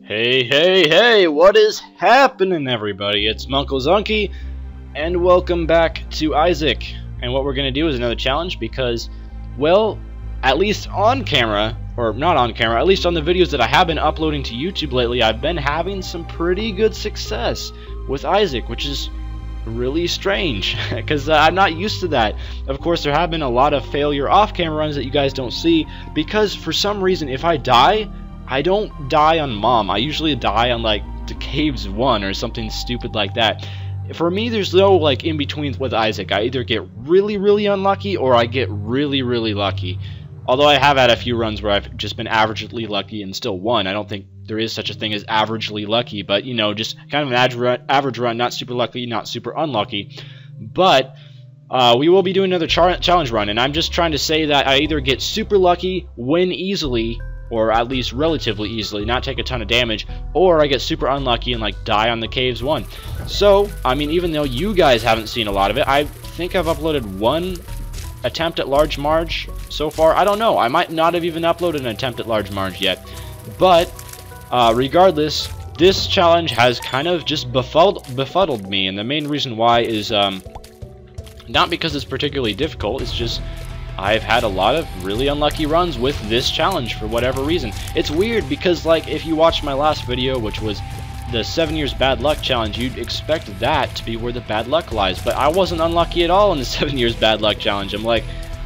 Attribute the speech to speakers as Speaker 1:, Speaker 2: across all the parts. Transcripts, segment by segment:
Speaker 1: Hey, hey, hey, what is happening, everybody? It's Munkle Zunky, and welcome back to Isaac. And what we're going to do is another challenge because, well, at least on camera, or not on camera, at least on the videos that I have been uploading to YouTube lately, I've been having some pretty good success with Isaac, which is really strange, because I'm not used to that. Of course, there have been a lot of failure off-camera runs that you guys don't see, because for some reason, if I die, I don't die on Mom. I usually die on, like, the Caves 1 or something stupid like that. For me, there's no, like, in-between with Isaac. I either get really, really unlucky or I get really, really lucky. Although I have had a few runs where I've just been averagely lucky and still won. I don't think there is such a thing as averagely lucky, but, you know, just kind of an average run, not super lucky, not super unlucky. But we will be doing another challenge run, and I'm just trying to say that I either get super lucky, win easily, or at least relatively easily, not take a ton of damage, or I get super unlucky and like die on the Caves 1. So, I mean, even though you guys haven't seen a lot of it, I think I've uploaded one attempt at Large Marge so far. I don't know, I might not have even uploaded an attempt at Large Marge yet. But, regardless, this challenge has kind of just befuddled me, and the main reason why is, not because it's particularly difficult, it's just I've had a lot of really unlucky runs with this challenge for whatever reason. It's weird because, like, if you watched my last video, which was the 7 years bad luck challenge, you'd expect that to be where the bad luck lies. But I wasn't unlucky at all in the 7 years bad luck challenge. I'm like,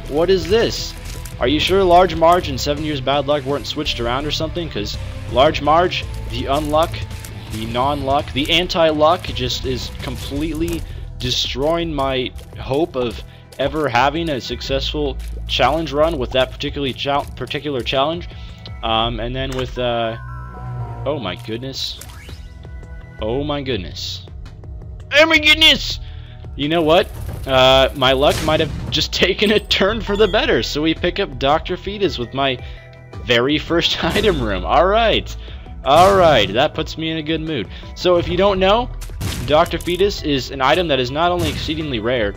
Speaker 1: what is this? Are you sure Large Marge and 7 years bad luck weren't switched around or something? Because Large Marge, the unluck, the non-luck, the anti-luck just is completely destroying my hope of ever having a successful challenge run with that particular challenge. And then with oh my goodness, oh my goodness, oh my goodness, you know what, my luck might have just taken a turn for the better, so we pick up Dr. Fetus with my very first item room. Alright, that puts me in a good mood. So if you don't know, Dr. Fetus is an item that is not only exceedingly rare,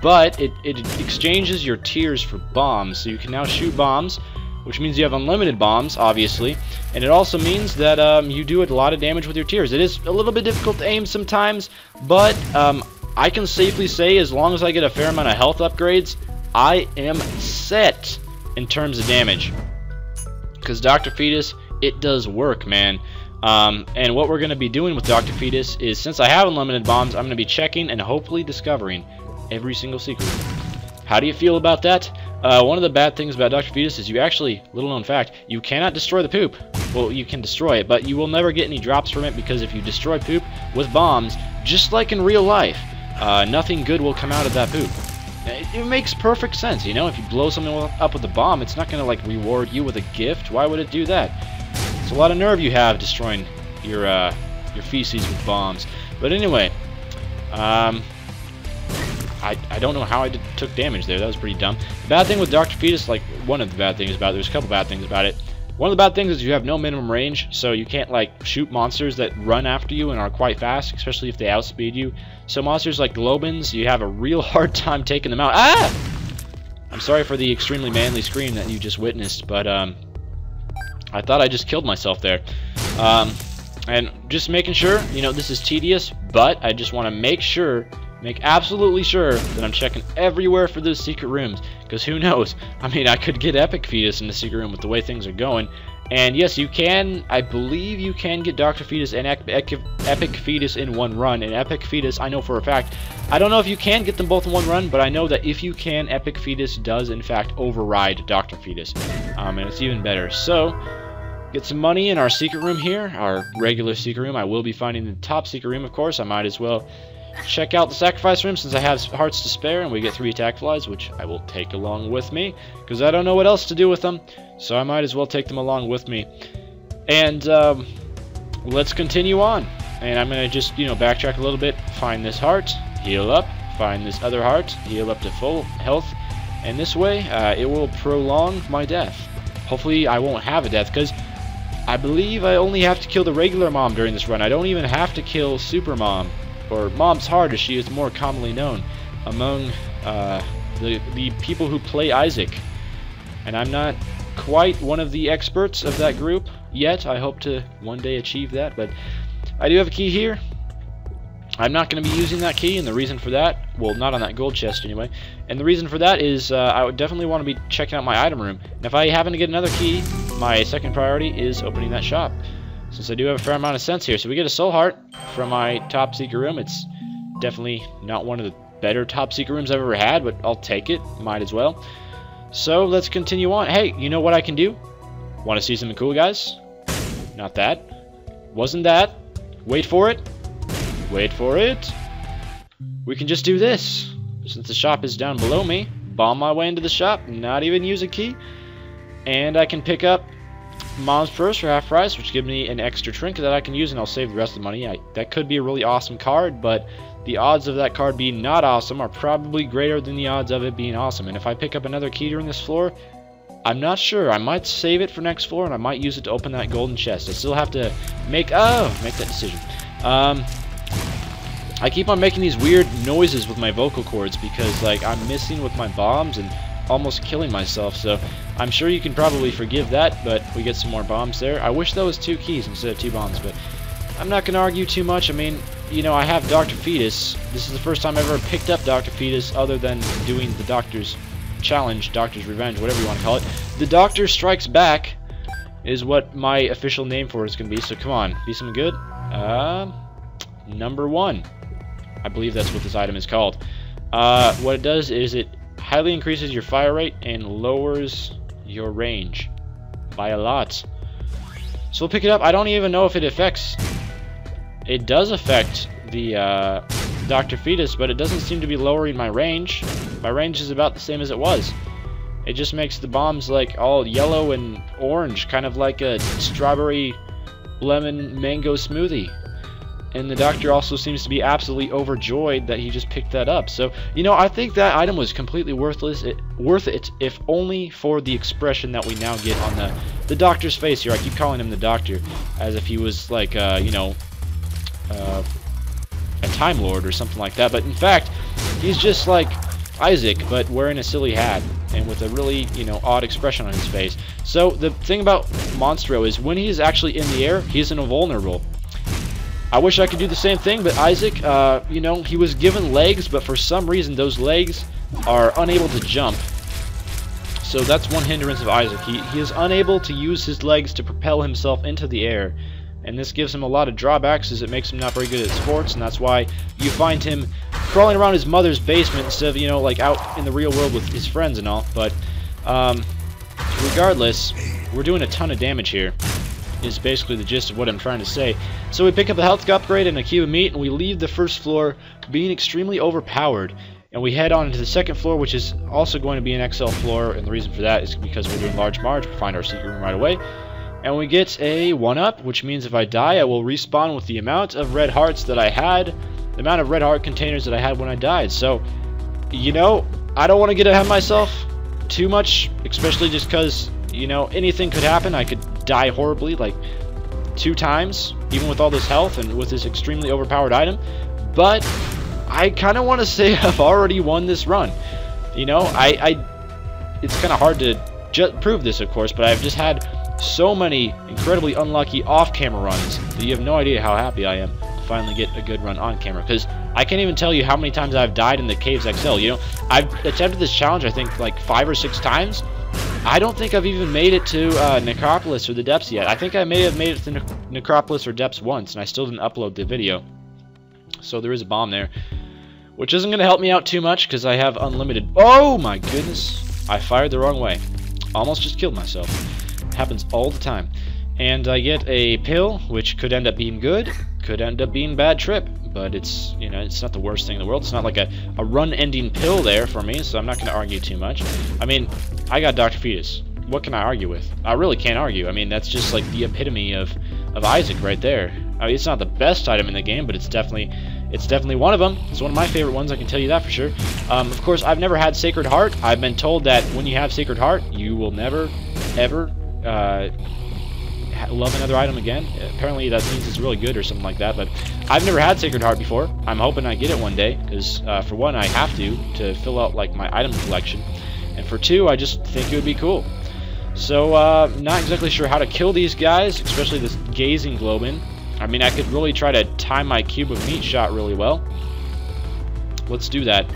Speaker 1: but it exchanges your tears for bombs, so you can now shoot bombs, which means you have unlimited bombs, obviously, and it also means that you do a lot of damage with your tears. It is a little bit difficult to aim sometimes, but I can safely say as long as I get a fair amount of health upgrades, I am set in terms of damage. Because Dr. Fetus, it does work, man. And what we're going to be doing with Dr. Fetus is, since I have unlimited bombs, I'm going to be checking and hopefully discovering every single secret. How do you feel about that? One of the bad things about Dr. Fetus is you actually, little known fact, you cannot destroy the poop. Well, you can destroy it, but you will never get any drops from it, because if you destroy poop with bombs, just like in real life, nothing good will come out of that poop. It makes perfect sense, you know? If you blow something up with a bomb, it's not going to, like, reward you with a gift. Why would it do that? It's a lot of nerve you have destroying your feces with bombs. But anyway, I don't know how I took damage there. That was pretty dumb. The bad thing with Dr. Fetus, like, one of the bad things about it, there's a couple bad things about it. One of the bad things is you have no minimum range, so you can't, like, shoot monsters that run after you and are quite fast, especially if they outspeed you. So monsters like Globins, you have a real hard time taking them out. Ah! I'm sorry for the extremely manly scream that you just witnessed, but, I thought I just killed myself there. And just making sure, you know, this is tedious, but I just want to make absolutely sure that I'm checking everywhere for those secret rooms, because who knows, I mean, I could get Epic Fetus in the secret room with the way things are going. And yes, you can, I believe you can get Dr. Fetus and Epic Fetus in one run. And Epic Fetus, I know for a fact, I don't know if you can get them both in one run, but I know that if you can, Epic Fetus does in fact override Dr. Fetus, and it's even better. So get some money in our secret room here, our regular secret room. I will be finding the top secret room, of course. I might as well check out the sacrifice room since I have hearts to spare, and we get 3 attack flies, which I will take along with me because I don't know what else to do with them, so I might as well take them along with me. And let's continue on, and I'm gonna just, you know, backtrack a little bit, find this heart, heal up, find this other heart, heal up to full health, and this way it will prolong my death. Hopefully I won't have a death, because I believe I only have to kill the regular Mom during this run. I don't even have to kill Super Mom, or Mom's Heart as she is more commonly known among the people who play Isaac. And I'm not quite one of the experts of that group yet. I hope to one day achieve that, but I do have a key here. I'm not going to be using that key, and the reason for that, well, not on that gold chest anyway, and the reason for that is I would definitely want to be checking out my item room, and if I happen to get another key, my second priority is opening that shop, since I do have a fair amount of sense here. So we get a soul heart from my top secret room. It's definitely not one of the better top secret rooms I've ever had, but I'll take it, might as well. So let's continue on. Hey, you know what I can do? Want to see something cool, guys? Not that. Wasn't that. Wait for it. Wait for it. We can just do this. Since the shop is down below me, bomb my way into the shop, not even use a key. And I can pick up Mom's Purse for half price, which gives me an extra trinket that I can use, and I'll save the rest of the money. That could be a really awesome card, but the odds of that card being not awesome are probably greater than the odds of it being awesome. And if I pick up another key during this floor, I'm not sure. I might save it for next floor, and I might use it to open that golden chest. I still have to make that decision. I keep on making these weird noises with my vocal cords because, like, I'm missing with my bombs and almost killing myself, so I'm sure you can probably forgive that, but we get some more bombs there. I wish that was 2 keys instead of 2 bombs, but I'm not going to argue too much. I mean, you know, I have Dr. Fetus. This is the first time I've ever picked up Dr. Fetus other than doing the Doctor's Challenge, Doctor's Revenge, whatever you want to call it. The Doctor Strikes Back is what my official name for it is going to be, so come on, be something good. Number 1. I believe that's what this item is called. What it does is it highly increases your fire rate and lowers your range by a lot. So we'll pick it up. I don't even know if it affects... It does affect the Dr. Fetus, but it doesn't seem to be lowering my range. My range is about the same as it was. It just makes the bombs like all yellow and orange, kind of like a strawberry lemon mango smoothie. And the Doctor also seems to be absolutely overjoyed that he just picked that up. So, you know, I think that item was completely worth it, if only for the expression that we now get on the Doctor's face here. I keep calling him the Doctor, as if he was like, you know, a Time Lord or something like that. But in fact, he's just like Isaac, but wearing a silly hat and with a really, you know, odd expression on his face. So the thing about Monstro is when he's actually in the air, he's invulnerable. I wish I could do the same thing, but Isaac, you know, he was given legs, but for some reason those legs are unable to jump. So that's one hindrance of Isaac. He is unable to use his legs to propel himself into the air. And this gives him a lot of drawbacks, as it makes him not very good at sports, and that's why you find him crawling around his mother's basement instead of, you know, like out in the real world with his friends and all. But regardless, we're doing a ton of damage here, is basically the gist of what I'm trying to say. So we pick up a health upgrade and a cube of meat, and we leave the first floor being extremely overpowered. And we head on into the second floor, which is also going to be an XL floor, and the reason for that is because we're doing large Marge. We find our secret room right away. And we get a 1-up, which means if I die, I will respawn with the amount of red hearts that I had, the amount of red heart containers that I had when I died. So, you know, I don't want to get ahead of myself too much, especially just because, you know, anything could happen. I could die horribly, like 2 times, even with all this health and with this extremely overpowered item. But I kind of want to say I've already won this run. You know, it's kind of hard to prove this, of course, but I've just had so many incredibly unlucky off-camera runs that you have no idea how happy I am to finally get a good run on camera, because I can't even tell you how many times I've died in the Caves XL. You know, I've attempted this challenge I think like 5 or 6 times. I don't think I've even made it to Necropolis or the depths yet. I think I may have made it to Necropolis or depths once, and I still didn't upload the video. So there is a bomb there, which isn't going to help me out too much because I have unlimited... Oh my goodness, I fired the wrong way. Almost just killed myself. Happens all the time. And I get a pill, which could end up being good, could end up being bad trip, but it's, you know, it's not the worst thing in the world. It's not like a run-ending pill there for me, so I'm not going to argue too much. I mean, I got Dr. Fetus. What can I argue with? I really can't argue. I mean, that's just like the epitome of Isaac right there. I mean, it's not the best item in the game, but it's definitely one of them. It's one of my favorite ones, I can tell you that for sure. Of course, I've never had Sacred Heart. I've been told that when you have Sacred Heart, you will never, ever love another item again. Apparently that means it's really good or something like that, but I've never had Sacred Heart before. I'm hoping I get it one day, because for one, I have to fill out like my item collection, and for 2, I just think it would be cool. So, not exactly sure how to kill these guys, especially this gazing globin. I mean, I could really try to time my cube of meat shot really well. Let's do that.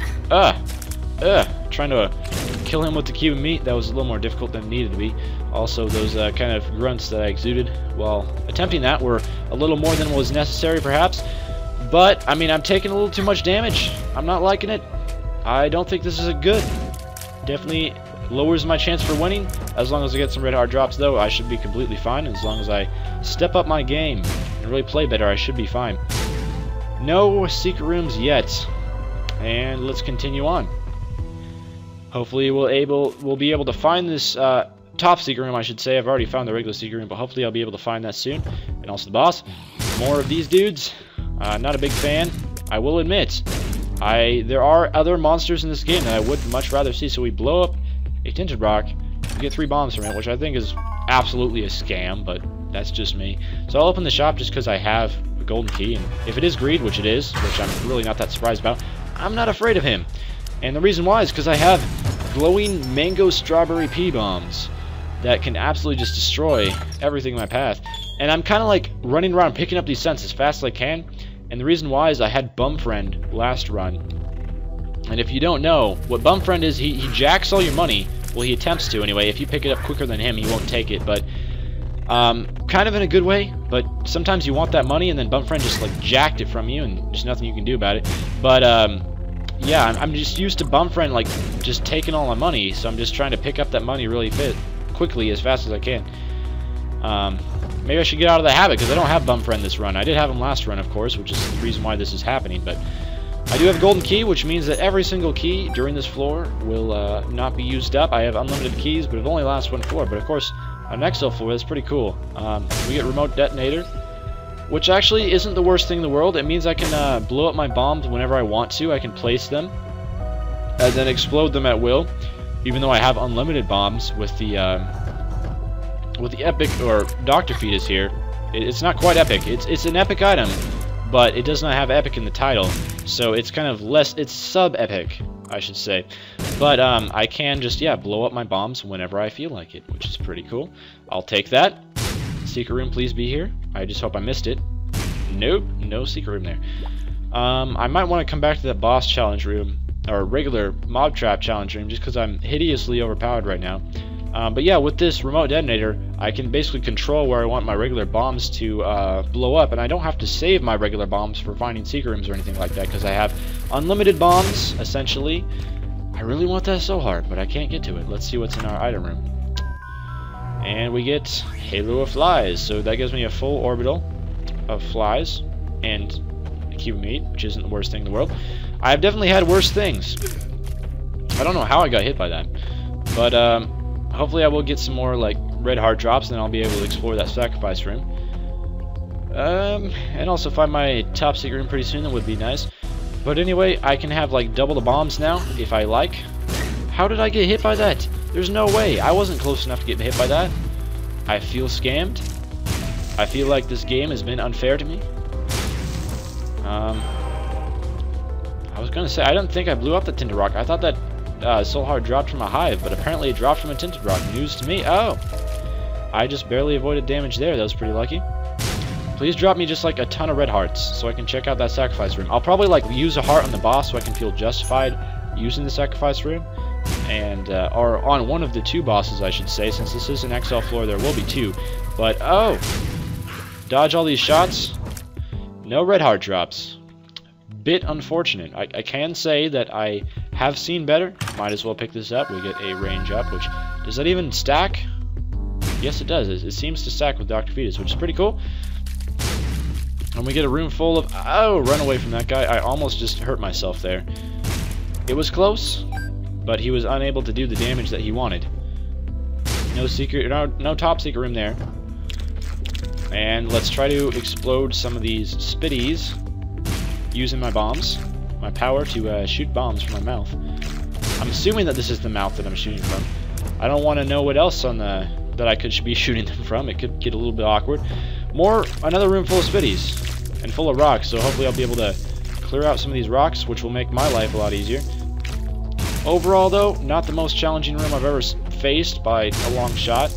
Speaker 1: Trying to kill him with the cube of meat, that was a little more difficult than it needed to be. Also, those kind of grunts that I exuded while attempting that were a little more than was necessary, perhaps. But, I mean, I'm taking a little too much damage. I'm not liking it. I don't think this is a good. Definitely lowers my chance for winning. As long as I get some red heart drops, though, I should be completely fine. As long as I step up my game and really play better, I should be fine. No secret rooms yet. And let's continue on. Hopefully we'll be able to find this top secret room, I should say. I've already found the regular secret room, but hopefully I'll be able to find that soon. And also the boss. More of these dudes. Not a big fan, I will admit. There are other monsters in this game that I would much rather see. So we blow up a tinted rock, we get 3 bombs from it, which I think is absolutely a scam, but that's just me. So I'll open the shop just because I have a golden key, and if it is greed, which it is, which I'm really not that surprised about, I'm not afraid of him. And the reason why is because I have glowing mango strawberry pea bombs that can absolutely just destroy everything in my path. And I'm kind of like running around picking up these scents as fast as I can. And the reason why is I had Bum Friend last run. And if you don't know, what Bum Friend is, he jacks all your money. Well, he attempts to anyway. If you pick it up quicker than him, he won't take it. But kind of in a good way. But sometimes you want that money, and then Bum Friend just like jacked it from you, and there's nothing you can do about it. But yeah, I'm just used to Bum Friend like just taking all my money. So I'm just trying to pick up that money really quickly as fast as I can. Maybe I should get out of the habit because I don't have Bum Friend this run. I did have him last run, of course, which is the reason why this is happening. But I do have a golden key, which means that every single key during this floor will not be used up. I have unlimited keys, but it only lasts 1 floor. But of course, on next floor, that's pretty cool. We get remote detonator, which actually isn't the worst thing in the world. It means I can blow up my bombs whenever I want to. I can place them and then explode them at will, even though I have unlimited bombs with the epic or Dr. Fetus here. It's not quite epic. It's an epic item, but it does not have epic in the title, so it's kind of less. It's sub-epic, I should say. But I can just blow up my bombs whenever I feel like it, which is pretty cool. I'll take that. Secret room, please be here. I just hope I missed it. Nope, no secret room there. I might want to come back to that boss challenge room, or regular mob trap challenge room, just because I'm hideously overpowered right now. But yeah, with this remote detonator, I can basically control where I want my regular bombs to blow up, and I don't have to save my regular bombs for finding secret rooms or anything like that, because I have unlimited bombs, essentially. I really want that so hard, but I can't get to it. Let's see what's in our item room. And we get Halo of Flies, so that gives me a full orbital of flies and a cube of meat, which isn't the worst thing in the world. I've definitely had worse things. I don't know how I got hit by that, but hopefully I will get some more like red heart drops, and then I'll be able to explore that sacrifice room. And also find my top secret room pretty soon. That would be nice. But anyway, I can have like double the bombs now if I like. How did I get hit by that? There's no way. I wasn't close enough to get hit by that. I feel scammed. I feel like this game has been unfair to me. I was gonna say, I don't think I blew up the tinted rock. I thought that Soul Heart dropped from a hive, but apparently it dropped from a tinted rock. News to me. Oh! I just barely avoided damage there. That was pretty lucky. Please drop me just like a ton of red hearts so I can check out that sacrifice room. I'll probably like use a heart on the boss so I can feel justified using the sacrifice room. And, or on one of the 2 bosses, I should say. Since this is an XL floor, there will be 2. But, oh! Dodge all these shots. No red heart drops. Bit unfortunate. I can say that I have seen better. Might as well pick this up. We get a range up, which... Does that even stack? Yes, it does. It seems to stack with Dr. Fetus, which is pretty cool. And we get a room full of... Oh, run away from that guy. I almost just hurt myself there. It was close, but he was unable to do the damage that he wanted. No secret... No top secret room there. And let's try to explode some of these spitties using my bombs. My power to shoot bombs from my mouth. I'm assuming that this is the mouth that I'm shooting from. I don't want to know what else on the that I could be shooting them from. It could get a little bit awkward. Another room full of spitties and full of rocks, so hopefully I'll be able to clear out some of these rocks, which will make my life a lot easier. Overall, though, not the most challenging room I've ever faced by a long shot.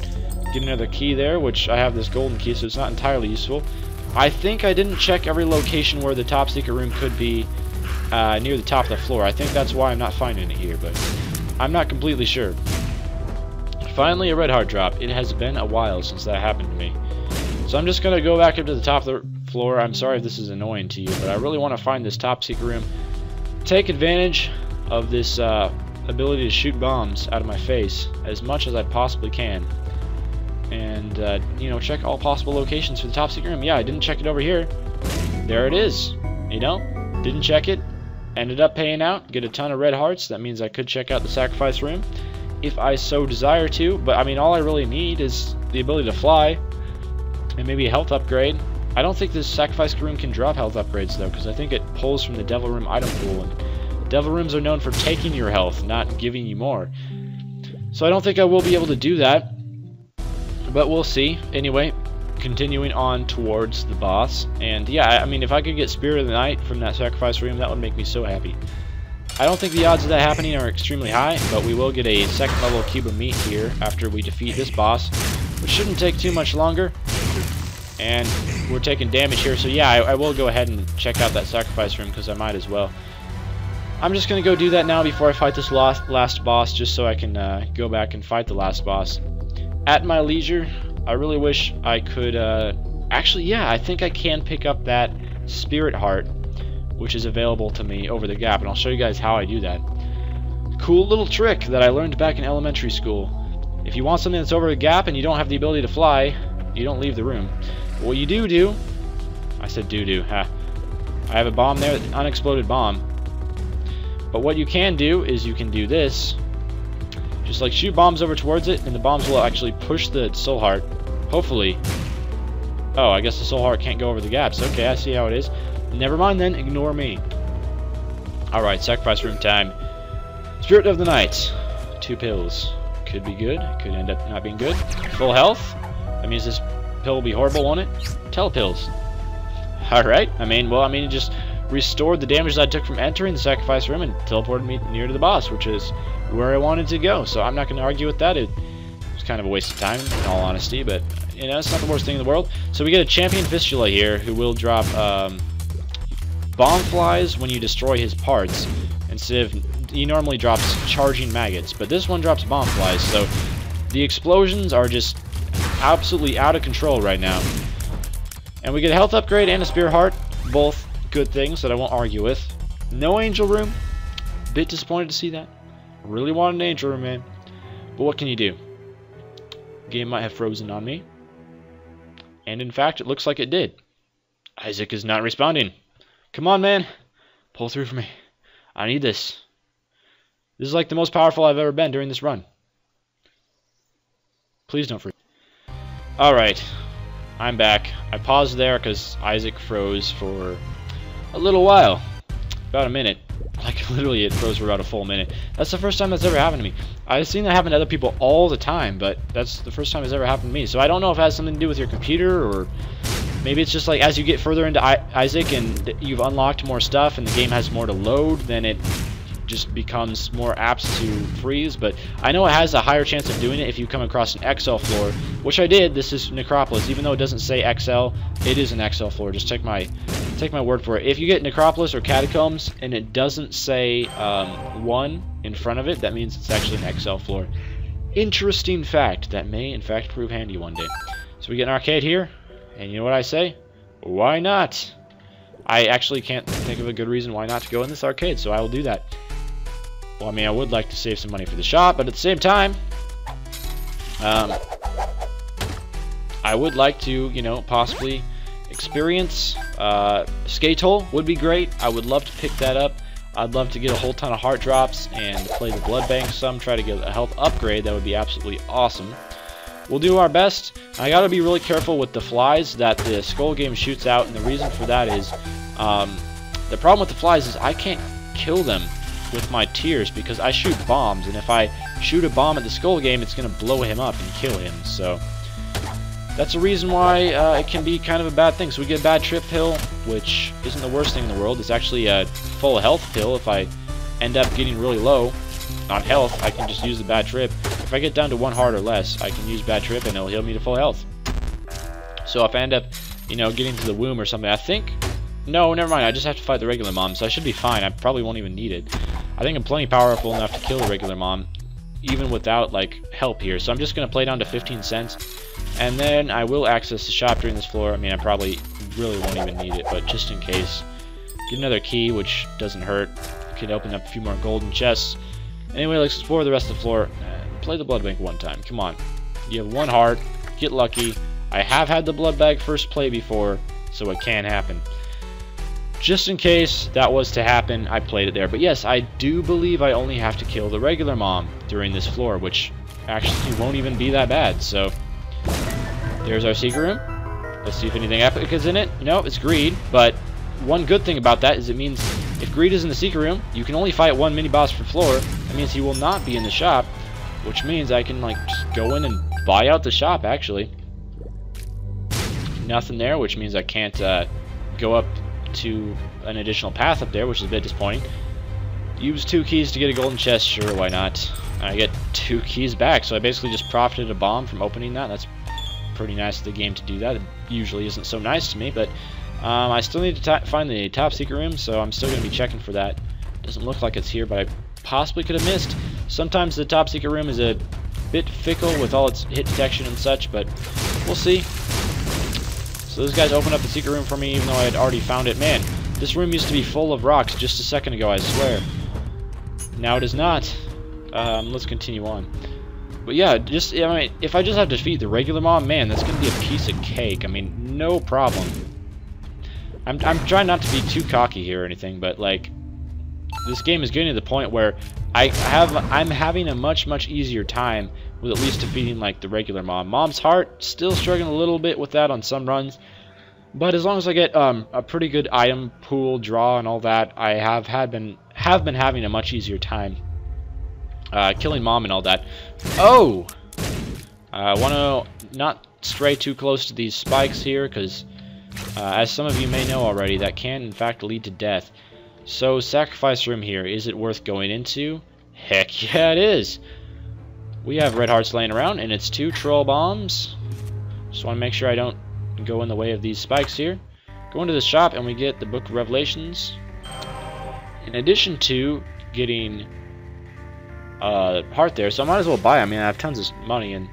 Speaker 1: Get another key there, which I have this golden key, so it's not entirely useful. I think I didn't check every location where the top secret room could be near the top of the floor. I think that's why I'm not finding it here, but I'm not completely sure. Finally, a red heart drop. It has been a while since that happened to me. So I'm just going to go back up to the top of the floor. I'm sorry if this is annoying to you, but I really want to find this top secret room. Take advantage of this ability to shoot bombs out of my face as much as I possibly can. And, you know, check all possible locations for the top secret room. Yeah, I didn't check it over here. There it is. You know, didn't check it. Ended up paying out. Get a ton of red hearts. That means I could check out the sacrifice room if I so desire to. But, I mean, all I really need is the ability to fly and maybe a health upgrade. I don't think this sacrifice room can drop health upgrades, though, because I think it pulls from the devil room item pool. And devil rooms are known for taking your health, not giving you more. So I don't think I will be able to do that. But we'll see. Anyway, continuing on towards the boss. And yeah, I mean, if I could get Spirit of the Night from that sacrifice room, that would make me so happy. I don't think the odds of that happening are extremely high, but we will get a second level cube of meat here after we defeat this boss, which shouldn't take too much longer. And we're taking damage here, so yeah, I will go ahead and check out that sacrifice room because I might as well. I'm just going to go do that now before I fight this last boss, just so I can go back and fight the last boss at my leisure. I really wish I could, actually, yeah, I think I can pick up that spirit heart, which is available to me over the gap, and I'll show you guys how I do that. Cool little trick that I learned back in elementary school. If you want something that's over the gap and you don't have the ability to fly, you don't leave the room. But what you do, I said do, ha. I have a bomb there, an unexploded bomb. But what you can do is you can do this. Just like shoot bombs over towards it, and the bombs will actually push the soul heart. Hopefully. Oh, I guess the soul heart can't go over the gaps. Okay, I see how it is. Never mind then, ignore me. Alright, sacrifice room time. Spirit of the Night. 2 pills. Could be good, could end up not being good. Full health. That means this pill will be horrible, won't it? Telepills. Alright, it just restored the damage that I took from entering the sacrifice room and teleported me near to the boss, which is where I wanted to go. So I'm not going to argue with that. It was kind of a waste of time, in all honesty, but, you know, it's not the worst thing in the world. So we get a champion fistula here who will drop bomb flies when you destroy his parts, instead of, he normally drops charging maggots, but this one drops bomb flies, so the explosions are just absolutely out of control right now. And we get a health upgrade and a spirit heart, both good things that I won't argue with. No angel room. Bit disappointed to see that. Really wanted an angel room, man. But what can you do? Game might have frozen on me. And in fact, it looks like it did. Isaac is not responding. Come on, man. Pull through for me. I need this. This is like the most powerful I've ever been during this run. Please don't freeze. Alright. I'm back. I paused there because Isaac froze for a little while. About a minute. Like, literally, it froze for about a full minute. That's the first time that's ever happened to me. I've seen that happen to other people all the time, but that's the first time it's ever happened to me. So I don't know if it has something to do with your computer, or maybe it's just like as you get further into Isaac and you've unlocked more stuff and the game has more to load, then it just becomes more apt to freeze. But I know it has a higher chance of doing it if you come across an XL floor, which I did. This is Necropolis. Even though it doesn't say XL, it is an XL floor. Just take my word for it. If you get Necropolis or Catacombs and it doesn't say 1 in front of it, that means it's actually an XL floor. Interesting fact that may in fact prove handy one day. So we get an arcade here, and you know what I say? Why not? I actually can't think of a good reason why not to go in this arcade, so I will do that. Well, I mean, I would like to save some money for the shop, but at the same time, I would like to, you know, possibly experience Skate Hole would be great. I would love to pick that up. I'd love to get a whole ton of heart drops and play the blood bank some, try to get a health upgrade. That would be absolutely awesome. We'll do our best. I gotta be really careful with the flies that the Skull game shoots out, and the reason for that is the problem with the flies is I can't kill them with my tears because I shoot bombs, and if I shoot a bomb at the Skull game, it's gonna blow him up and kill him. So that's a reason why it can be kind of a bad thing. So we get a bad trip pill, which isn't the worst thing in the world. It's actually a full health pill. If I end up getting really low on health, I can just use the bad trip. If if I get down to 1 heart or less, I can use Bad Trip and it'll heal me to full health. So if I end up, you know, getting to the womb or something, I think... No, never mind, I just have to fight the regular mom, so I should be fine. I probably won't even need it. I think I'm plenty powerful enough to kill the regular mom, even without, like, help here. So I'm just going to play down to 15 cents, and then I will access the shop during this floor. I mean, I probably really won't even need it, but just in case. Get another key, which doesn't hurt. Can open up a few more golden chests. Anyway, let's explore the rest of the floor. Play the blood bank one time. Come on. You have 1 heart. Get lucky. I have had the blood bag first play before, so it can happen. Just in case that was to happen, I played it there. But yes, I do believe I only have to kill the regular mom during this floor, which actually won't even be that bad. So, there's our secret room. Let's see if anything epic is in it. No, it's greed. But one good thing about that is it means if greed is in the secret room, you can only fight 1 mini-boss per floor. That means he will not be in the shop, which means I can, like, just go in and buy out the shop, actually. Nothing there, which means I can't go up to an additional path up there, which is a bit disappointing. Use 2 keys to get a golden chest, sure, why not? I get 2 keys back, so I basically just profited a bomb from opening that. That's pretty nice of the game to do that. It usually isn't so nice to me, but I still need to find the top secret room, so I'm still going to be checking for that. Doesn't look like it's here, but I possibly could have missed. Sometimes the top secret room is a bit fickle with all its hit detection and such, but we'll see. So those guys opened up the secret room for me even though I had already found it. Man, this room used to be full of rocks just a second ago, I swear. Now it is not. Let's continue on. But yeah, just I mean, if I just have to defeat the regular mom, man, that's going to be a piece of cake. I mean, no problem. I'm trying not to be too cocky here or anything, but like, this game is getting to the point where I'm having a much easier time with at least defeating like the regular mom. Mom's heart, still struggling a little bit with that on some runs, but as long as I get a pretty good item pool draw and all that, I have been having a much easier time killing mom and all that. Oh, I want to not stray too close to these spikes here, because as some of you may know already, that can in fact lead to death. So sacrifice room here, is it worth going into? Heck yeah, it is. We have red hearts laying around, and it's 2 troll bombs. Just want to make sure I don't go in the way of these spikes here. Go into the shop, and we get the Book of Revelations. In addition to getting heart there, so I might as well buy. I mean, I have tons of money, and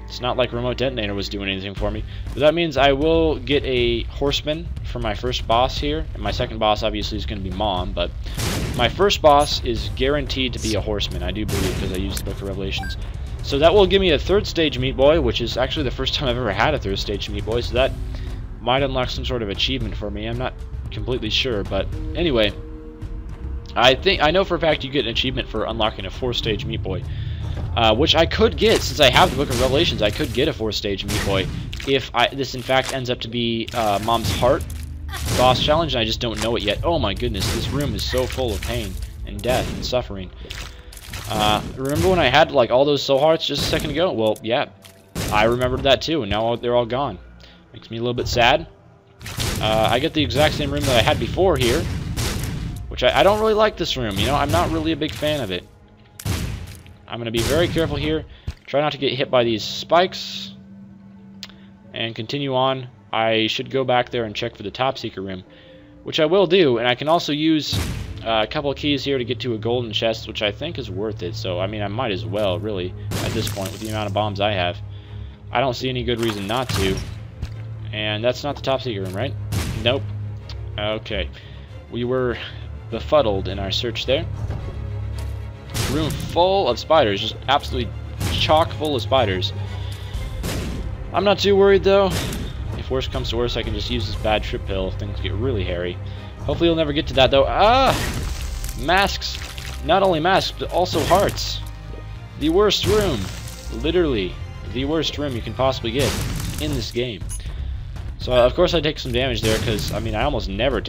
Speaker 1: it's not like Remote Detonator was doing anything for me. But that means I will get a horseman for my first boss here, and my second boss obviously is going to be Mom, but my first boss is guaranteed to be a horseman, I do believe, because I used the Book of Revelations. So that will give me a 3rd stage Meat Boy, which is actually the first time I've ever had a 3rd stage Meat Boy, so that might unlock some sort of achievement for me. I'm not completely sure, but anyway, I know for a fact you get an achievement for unlocking a 4th stage Meat Boy, which I could get, since I have the Book of Revelations. I could get a 4th stage Meat Boy if this in fact ends up to be Mom's Heart boss challenge, and I just don't know it yet. Oh my goodness, this room is so full of pain and death and suffering. Remember when I had like all those soul hearts just a second ago? Well, yeah, I remembered that too, and now they're all gone. Makes me a little bit sad. I get the exact same room that I had before here, which I don't really like this room, you know, I'm not really a big fan of it. I'm going to be very careful here, try not to get hit by these spikes, and continue on. I should go back there and check for the top secret room, which I will do, and I can also use a couple of keys here to get to a golden chest, which I think is worth it. So, I mean, I might as well, really, at this point, with the amount of bombs I have. I don't see any good reason not to. And that's not the top secret room, right? Nope. Okay. We were befuddled in our search there. Room full of spiders, just absolutely chock full of spiders. I'm not too worried, though. If worse comes to worse, I can just use this bad trip pill if things get really hairy. Hopefully you'll never get to that, though. Ah! Masks. Not only masks, but also hearts. The worst room. Literally, the worst room you can possibly get in this game. So, of course, I take some damage there, because, I mean, I almost never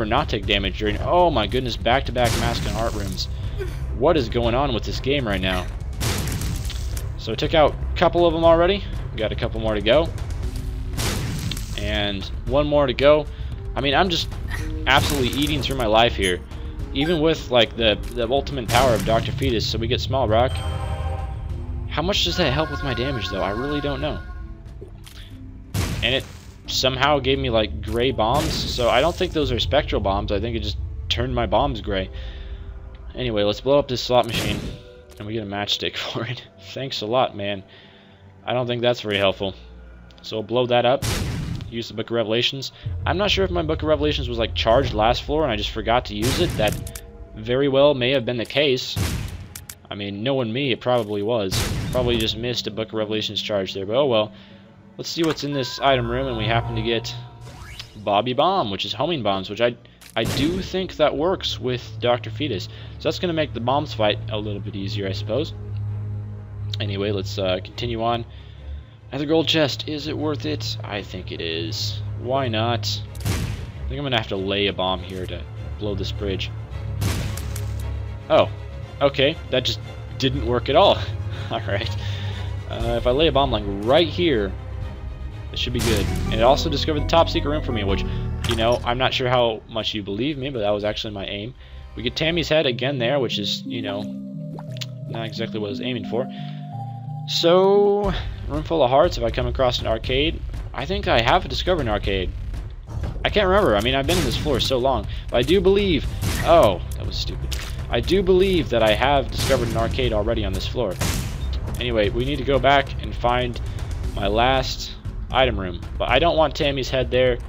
Speaker 1: not take damage during... Oh, my goodness, back-to-back mask and heart rooms. What is going on with this game right now? So, I took out a couple of them already. Got a couple more to go. And one more to go. I mean, I'm just absolutely eating through my life here. Even with, like, the ultimate power of Dr. Fetus. So we get Small Rock. How much does that help with my damage, though? I really don't know. And it somehow gave me, like, gray bombs, so I don't think those are spectral bombs. I think it just turned my bombs gray. Anyway, let's blow up this slot machine, and we get a matchstick for it. Thanks a lot, man. I don't think that's very helpful. So we'll blow that up. Use the Book of Revelations. I'm not sure if my Book of Revelations was, like, charged last floor and I just forgot to use it. That very well may have been the case. I mean, knowing me, it probably was. Probably just missed a Book of Revelations charge there, but oh well. Let's see what's in this item room, and we happen to get Bobby Bomb, which is homing bombs, which I do think that works with Dr. Fetus. So that's going to make the bombs fight a little bit easier, I suppose. Anyway, let's continue on. Another gold chest. Is it worth it? I think it is. Why not? I think I'm going to have to lay a bomb here to blow this bridge. Oh, okay. That just didn't work at all. Alright. If I lay a bomb like right here, it should be good. And it also discovered the top secret room for me, which, you know, I'm not sure how much you believe me, but that was actually my aim. We get Tammy's head again there, which is, you know, not exactly what I was aiming for. So, room full of hearts. If I come across an arcade, I think I have discovered an arcade. I can't remember. I mean, I've been in this floor so long, but I do believe... Oh, that was stupid. I do believe that I have discovered an arcade already on this floor. Anyway, we need to go back and find my last item room. But I don't want Tammy's head there,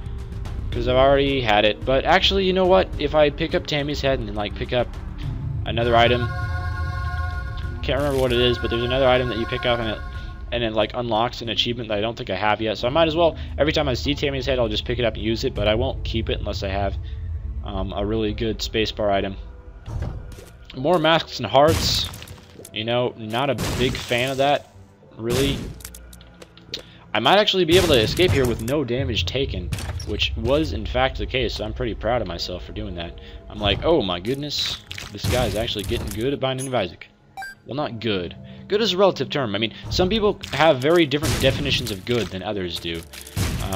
Speaker 1: because I've already had it. But actually, you know what? If I pick up Tammy's head and, like, pick up another item... Can't remember what it is, but there's another item that you pick up and it like unlocks an achievement that I don't think I have yet. So I might as well, every time I see Tammy's head, I'll just pick it up and use it, but I won't keep it unless I have a really good spacebar item. More masks and hearts. You know, not a big fan of that, really. I might actually be able to escape here with no damage taken, which was in fact the case, so I'm pretty proud of myself for doing that. I'm like, oh my goodness, this guy's actually getting good at Binding of Isaac. Well, not good. Good is a relative term. I mean, some people have very different definitions of good than others do.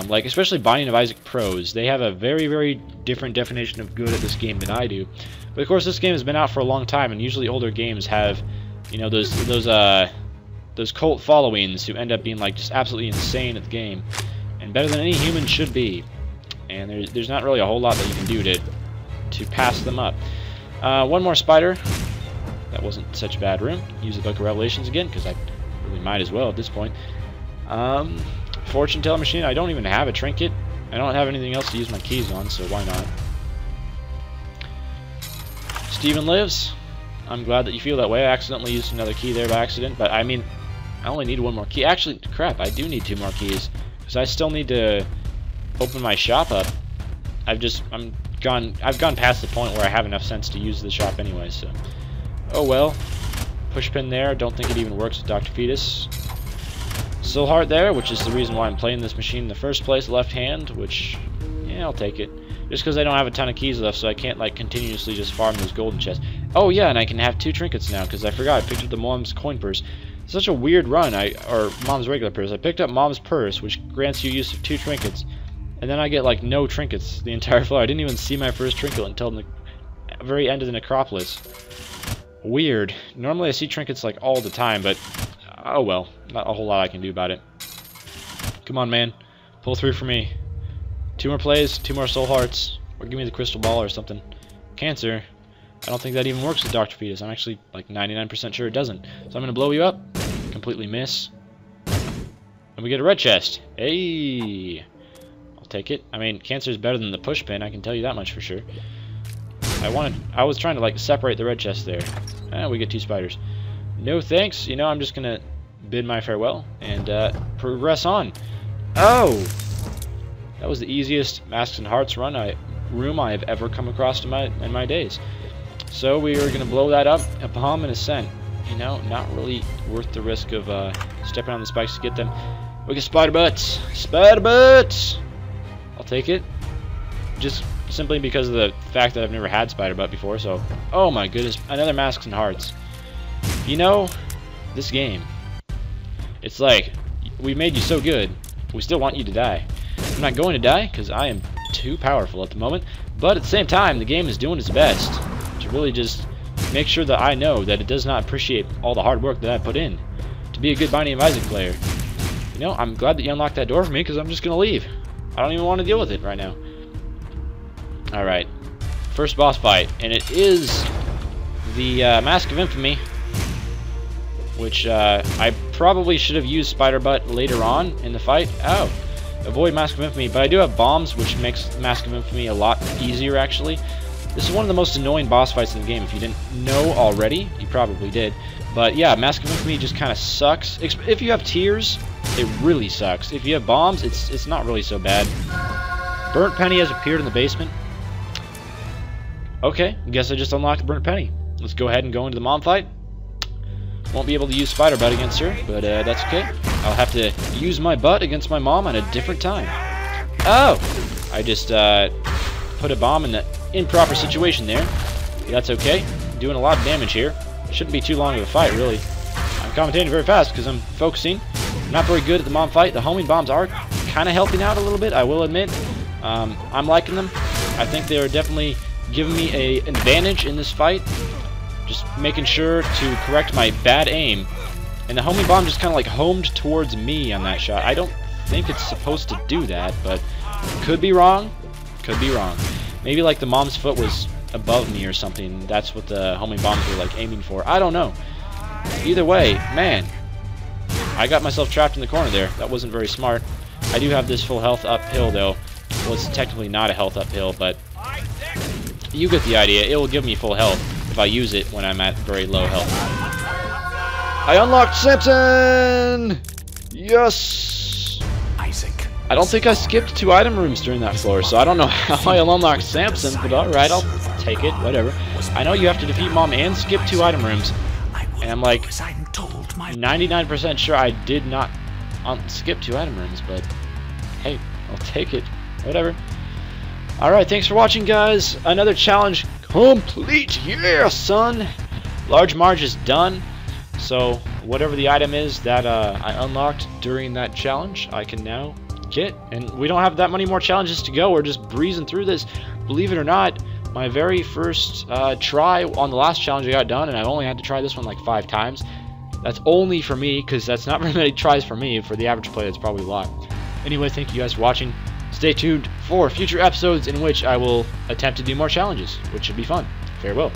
Speaker 1: Like, especially Binding of Isaac pros. They have a very, very different definition of good at this game than I do. But, of course, this game has been out for a long time, and usually older games have, you know, those cult followings who end up being, like, just absolutely insane at the game. And better than any human should be. And there's not really a whole lot that you can do to pass them up. One more spider. That wasn't such a bad room. Use the Book of Revelations again, because I really might as well at this point. Fortune teller machine. I don't even have a trinket. I don't have anything else to use my keys on, so why not? Steven lives. I'm glad that you feel that way. I accidentally used another key there by accident, but I mean, I only need one more key. Actually, crap, I do need 2 more keys, because I still need to open my shop up. I've gone past the point where I have enough sense to use the shop anyway, so... Oh well. Pushpin there. Don't think it even works with Dr. Fetus. Soul Heart there, which is the reason why I'm playing this machine in the first place. Left hand, which, yeah, I'll take it. Just because I don't have a ton of keys left, so I can't, like, continuously just farm those golden chests. Oh yeah, and I can have 2 trinkets now, because I forgot. I picked up the Mom's coin purse. Such a weird run. Or Mom's regular purse. I picked up Mom's purse, which grants you use of 2 trinkets. And then I get, like, no trinkets the entire floor. I didn't even see my first trinket until the very end of the Necropolis. Weird. Normally I see trinkets like all the time, but oh well. Not a whole lot I can do about it. Come on, man. Pull through for me. 2 more plays, 2 more soul hearts. Or give me the crystal ball or something. Cancer. I don't think that even works with Dr. Fetus. I'm actually like 99% sure it doesn't. So I'm going to blow you up. Completely miss. And we get a red chest. Hey! I'll take it. I mean, cancer is better than the push pin. I can tell you that much for sure. I was trying to, like, separate the red chest there. We get 2 spiders. No thanks. You know, I'm just gonna bid my farewell and progress on. Oh! That was the easiest Masks and Hearts room I have ever come across in my days. So we are gonna blow that up, a bomb and ascent. You know, not really worth the risk of stepping on the spikes to get them. We get spider butts. Spider butts! I'll take it. Just simply because of the fact that I've never had spider butt before, so... Oh my goodness, another Masks and Hearts. You know, this game, it's like, we made you so good, we still want you to die. I'm not going to die, because I am too powerful at the moment, but at the same time, the game is doing its best to really just make sure that I know that it does not appreciate all the hard work that I put in to be a good Binding of Isaac player. You know, I'm glad that you unlocked that door for me, because I'm just going to leave. I don't even want to deal with it right now. Alright. First boss fight. And it is the Mask of Infamy, which I probably should have used Spider Butt later on in the fight. Oh. Avoid Mask of Infamy. But I do have bombs, which makes Mask of Infamy a lot easier, actually. This is one of the most annoying boss fights in the game. If you didn't know already, you probably did. But yeah, Mask of Infamy just kind of sucks. If you have tears, it really sucks. If you have bombs, it's not really so bad. Burnt Penny has appeared in the basement. Okay, guess I just unlocked the Burnt Penny. Let's go ahead and go into the mom fight. Won't be able to use Spider Butt against her, but that's okay. I'll have to use my butt against my mom at a different time. Oh! I just put a bomb in the improper situation there. That's okay. Doing a lot of damage here. Shouldn't be too long of a fight, really. I'm commentating very fast because I'm focusing. I'm not very good at the mom fight. The homing bombs are kind of helping out a little bit, I will admit. I'm liking them. I think they are definitely giving me an advantage in this fight. Just making sure to correct my bad aim. And the homing bomb just kind of like homed towards me on that shot. I don't think it's supposed to do that, but could be wrong. Could be wrong. Maybe like the mom's foot was above me or something. That's what the homing bombs were like aiming for. I don't know. Either way, man, I got myself trapped in the corner there. That wasn't very smart. I do have this full health uphill though. Well, it's technically not a health uphill, but you get the idea. It will give me full health if I use it when I'm at very low health. I unlocked Samson! Yes!
Speaker 2: Isaac.
Speaker 1: I don't think I skipped 2 item rooms during that floor, so I don't know how I unlocked Samson, but alright, I'll take it, whatever. I know you have to defeat Mom and skip 2 item rooms, and I'm like 99% sure I did not skip 2 item rooms, but hey, I'll take it, whatever. Alright, thanks for watching, guys. Another challenge complete, yeah, son! Large Marge is done, so whatever the item is that I unlocked during that challenge, I can now get, and we don't have that many more challenges to go. We're just breezing through this. Believe it or not, my very first try on the last challenge I got done, and I've only had to try this one like 5 times. That's only for me, because that's not very many tries for me. For the average player, it's probably a lot. Anyway, thank you guys for watching. Stay tuned for future episodes in which I will attempt to do more challenges, which should be fun. Farewell.